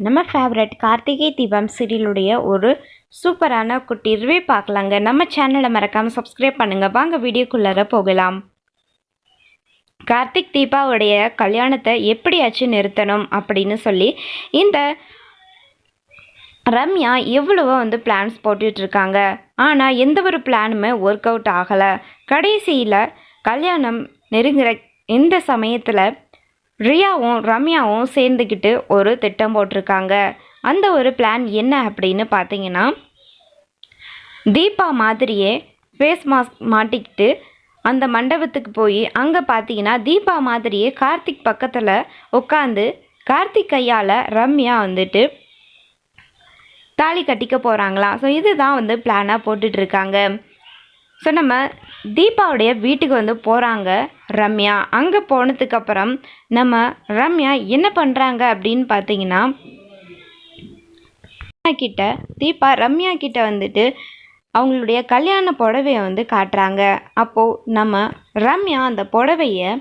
நம்ம ஃபேவரட் கார்த்திகை தீபம் சீரியலுடைய ஒரு சூப்பரான குட்டி ரிவ்யூ பார்க்கலாங்க. நம்ம சேனலை மறக்காமல் சப்ஸ்கிரைப் பண்ணுங்கள். வாங்க வீடியோக்குள்ளார போகலாம். கார்த்திக் தீபாவுடைய கல்யாணத்தை எப்படியாச்சு நிறுத்தணும் அப்படின்னு சொல்லி இந்த ரம்யா எவ்வளவோ பிளான்ஸ் போட்டுட்ருக்காங்க. ஆனால் எந்த ஒரு பிளானுமே ஒர்க் அவுட் ஆகலை. கடைசியில் கல்யாணம் நெருங்குற இந்த சமயத்தில் ரியாவும் ரம்யாவும் சேர்ந்துக்கிட்டு ஒரு திட்டம் போட்டிருக்காங்க. அந்த ஒரு பிளான் என்ன அப்படின்னு பார்த்தீங்கன்னா, தீபா மாதிரியே ஃபேஸ் மாஸ்க் மாட்டிக்கிட்டு அந்த மண்டபத்துக்கு போய் அங்கே பார்த்தீங்கன்னா தீபா மாதிரியே கார்த்திக் பக்கத்தில் உட்காந்து கார்த்திக் கையால் ரம்யா தாலி கட்டிக்க போகிறாங்களாம். ஸோ இதுதான் பிளானாக போட்டுட்ருக்காங்க. ஸோ நம்ம தீபாவுடைய வீட்டுக்கு போகிறாங்க ரம்யா. அங்கே போனதுக்கப்புறம் நம்ம ரம்யா என்ன பண்ணுறாங்க அப்படின்னு பார்த்தீங்கன்னா, தீபா ரம்யா கிட்ட அவங்களுடைய கல்யாண புடவையை காட்டுறாங்க. அப்போது நம்ம ரம்யா அந்த புடவைய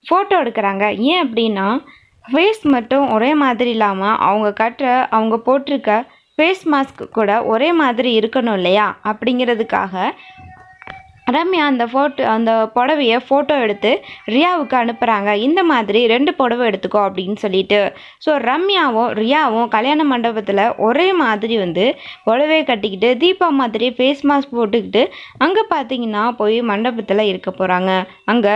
ஃபோட்டோ எடுக்கிறாங்க. ஏன் அப்படின்னா, ஃபேஸ் மட்டும் ஒரே மாதிரி இல்லாமல் அவங்க போட்டிருக்க ஃபேஸ் மாஸ்க் கூட ஒரே மாதிரி இருக்கணும் இல்லையா, அப்படிங்கிறதுக்காக ரம்யா அந்த புடவையை ஃபோட்டோ எடுத்து ரியாவுக்கு அனுப்புகிறாங்க. இந்த மாதிரி 2 புடவை எடுத்துக்கோ அப்படின்னு சொல்லிட்டு. ஸோ ரம்யாவும் ரியாவும் கல்யாண மண்டபத்தில் ஒரே மாதிரி புடவையை கட்டிக்கிட்டு தீபா மாதிரி ஃபேஸ் மாஸ்க் போட்டுக்கிட்டு அங்கே பார்த்தீங்கன்னா போய் மண்டபத்தில் இருக்க போகிறாங்க. அங்கே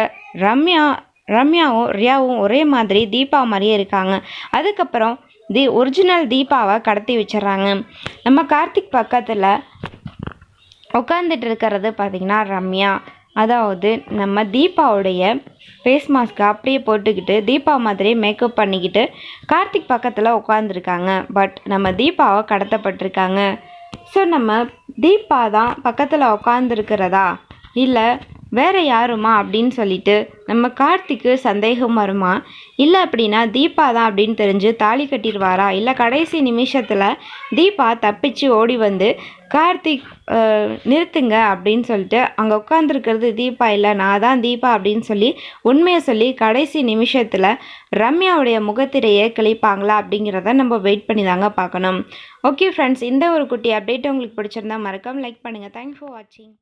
ரம்யாவும் ரியாவும் ஒரே மாதிரி தீபா மாதிரியே இருக்காங்க. அதுக்கப்புறம் ஒரிஜினல் தீபாவை கடத்தி வச்சிடறாங்க. நம்ம கார்த்திக் பக்கத்தில் உட்காந்துட்டு இருக்கிறது பார்த்திங்கன்னா ரம்யா. அதாவது நம்ம தீபாவுடைய ஃபேஸ் மாஸ்க்கு அப்படியே போட்டுக்கிட்டு தீபா மாதிரி மேக்கப் பண்ணிக்கிட்டு கார்த்திக் பக்கத்தில் உட்காந்துருக்காங்க. பட் நம்ம தீபாவை கடத்தப்பட்டிருக்காங்க. ஸோ நம்ம தீபா தான் பக்கத்தில் உட்காந்துருக்கிறதா இல்லை வேறு யாருமா அப்படின்னு சொல்லிட்டு நம்ம கார்த்திக்கு சந்தேகம் வருமா, இல்லை அப்படின்னா தீபா தான் அப்படின்னு தெரிஞ்சு தாலி கட்டிடுவாரா, இல்லை கடைசி நிமிஷத்தில் தீபா தப்பிச்சு ஓடி கார்த்திக் நிறுத்துங்க அப்படின்னு சொல்லிட்டு அங்கே உட்காந்துருக்கிறது தீபா இல்லை நான் தான் தீபா அப்படின்னு சொல்லி உண்மையை சொல்லி கடைசி நிமிஷத்தில் ரம்யாவுடைய முகத்திரையை கிழிப்பாங்களா அப்படிங்கிறத நம்ம வெயிட் பண்ணி தாங்க பார்க்கணும். ஓகே ஃப்ரெண்ட்ஸ், இந்த ஒரு குட்டி அப்டேட் உங்களுக்கு பிடிச்சிருந்தா மறக்காமல் லைக் பண்ணுங்கள். தேங்க்ஸ் ஃபார் வாட்சிங்.